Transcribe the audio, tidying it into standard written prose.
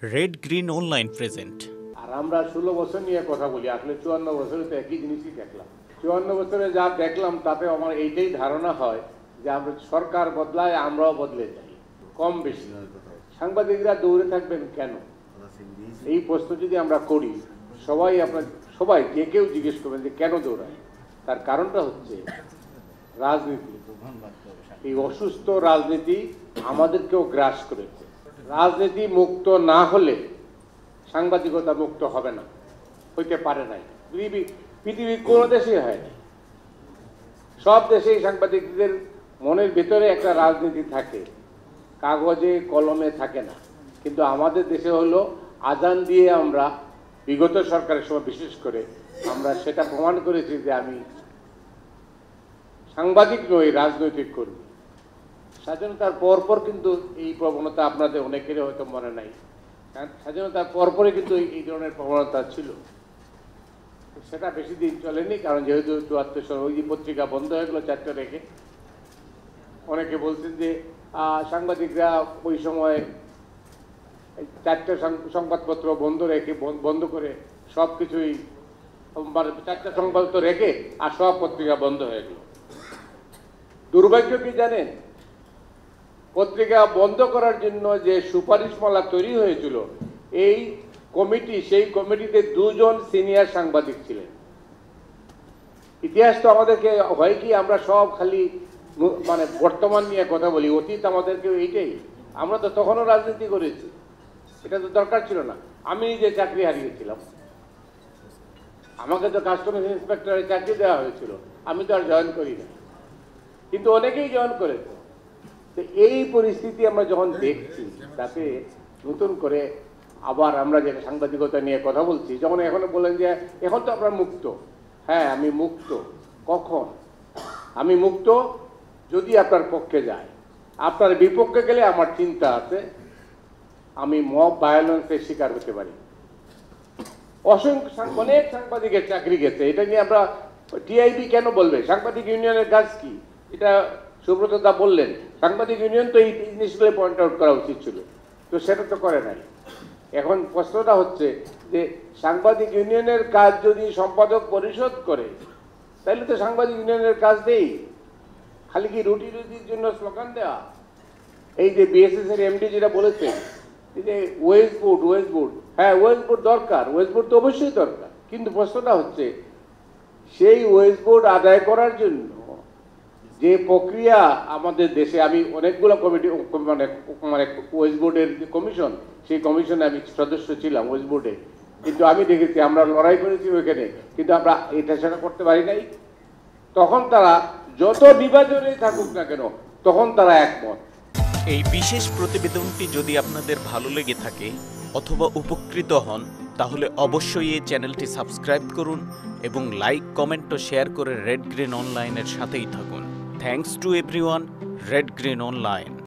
Red green online present. আর আমরা 16 বছর নিয়ে কথা বলি, আসলে 54 বছরে তো একই জিনিসই দেখলাম। 54 বছরে যা দেখলাম তাতে আমার এইটাই ধারণা হয় যে আমরা সরকার বদলায়, আমরাও বদলে যাই কম বেশি। সাংবাদিকরা দৌড়ে থাকবেন কেন, এই প্রশ্ন যদি আমরা করি, সবাই যে কেউ জিজ্ঞেস করবেন যে কেন দৌড়ায়। তার কারণটা হচ্ছে রাজনীতি। এই অসুস্থ রাজনীতি আমাদেরকেও গ্রাস করেছে। রাজনীতি মুক্ত না হলে সাংবাদিকতা মুক্ত হবে না, হইতে পারে নাই। পৃথিবীর কোন দেশেই হয় না। সব দেশেই সাংবাদিকদের মনের ভিতরে একটা রাজনীতি থাকে, কাগজে কলমে থাকে না। কিন্তু আমাদের দেশে হলো আজান দিয়ে আমরা বিগত সরকারের সময় বিশেষ করে আমরা সেটা প্রমাণ করেছি যে আমি সাংবাদিক নই, রাজনৈতিক কর্মী। স্বাধীনতার পরপর কিন্তু এই প্রবণতা আপনাদের অনেকেরই হয়তো মনে নাই, স্বাধীনতার পরপরই কিন্তু এই ধরনের প্রবণতা ছিল। সেটা বেশি দিন চলেনি, কারণ যেহেতু 74 সাল ওই পত্রিকা বন্ধ হয়ে গেল 4টা রেখে। অনেকে বলছেন যে সাংবাদিকরা ওই সময় 4টা সংবাদপত্র বন্ধ করে সব কিছুই, মানে 4টা সংবাদপত্র রেখে আর সব পত্রিকা বন্ধ হয়ে গেল। দুর্ভাগ্য কি জানেন, পত্রিকা বন্ধ করার জন্য যে সুপারিশমালা তৈরি হয়েছিল, সেই কমিটিতে 2 জন সিনিয়র সাংবাদিক ছিলেন। ইতিহাস তো আমাদেরকে হয় কি, আমরা সব খালি মানে বর্তমান নিয়ে কথা বলি, অতীত আমাদেরকে এইটাই। আমরা তো তখনও রাজনীতি করেছি, এটা তো দরকার ছিল না। আমি নিজে চাকরি হারিয়েছিলাম, আমাকে তো কাস্টমস ইন্সপেক্টরের চাকরি দেওয়া হয়েছিল, আমি তো আর জয়েন করি না, কিন্তু অনেকেই জয়েন করেছে। তো এই পরিস্থিতি আমরা যখন দেখছি, তাতে নতুন করে আবার আমরা যেটা সাংবাদিকতা নিয়ে কথা বলছি, যখন এখন বলেন যে এখন তো আপনার মুক্ত। হ্যাঁ, আমি মুক্ত। কখন? আমি মুক্ত যদি আপনার পক্ষে যায়। আপনার বিপক্ষে গেলে আমার চিন্তা আছে, আমি মব ভায়োলেন্সের শিকার হতে পারি। অনেক সাংবাদিকের চাকরি গেছে, এটা নিয়ে আমরা টিআইবি কেন বলবে? সাংবাদিক ইউনিয়নের কাজ কি? এটা সুব্রত দা বললেন, সাংবাদিক ইউনিয়ন তো এই জিনিসগুলো পয়েন্ট আউট করা উচিত ছিল, তো সেটা তো করে নাই। এখন প্রশ্নটা হচ্ছে যে সাংবাদিক ইউনিয়নের কাজ যদি সম্পাদক পরিষদ করে, তাহলে তো সাংবাদিক ইউনিয়নের কাজ দেই। খালি কি রুটির জন্য স্লোগান দেওয়া? এই যে বিএসএস এর এমডি যেটা বলেছেন যে ওয়েস্ট বোর্ড, হ্যাঁ ওয়েস্ট বোর্ড দরকার, ওয়েস্ট বোর্ড তো অবশ্যই দরকার। কিন্তু প্রশ্নটা হচ্ছে সেই ওয়েস্ট বোর্ড আদায় করার জন্য যে প্রক্রিয়া আমাদের দেশে, আমি অনেকগুলো কমিটি মানে ওয়েস্ট বোর্ডের যে কমিশন, সেই কমিশনে আমি সদস্য ছিলাম ওয়েস্ট বোর্ডে, কিন্তু আমি দেখেছি আমরা লড়াই করেছি ওইখানে, কিন্তু আমরা এটা সেটা করতে পারি নাই। তখন তারা যত বিভাজনে থাকুক না কেন, তখন তারা একমত। এই বিশেষ প্রতিবেদনটি যদি আপনাদের ভালো লেগে থাকে অথবা উপকৃত হন, তাহলে অবশ্যই এই চ্যানেলটি সাবস্ক্রাইব করুন এবং লাইক, কমেন্ট ও শেয়ার করে রেড গ্রিন অনলাইনের সাথেই থাকুন। Thanks to everyone. Red green online.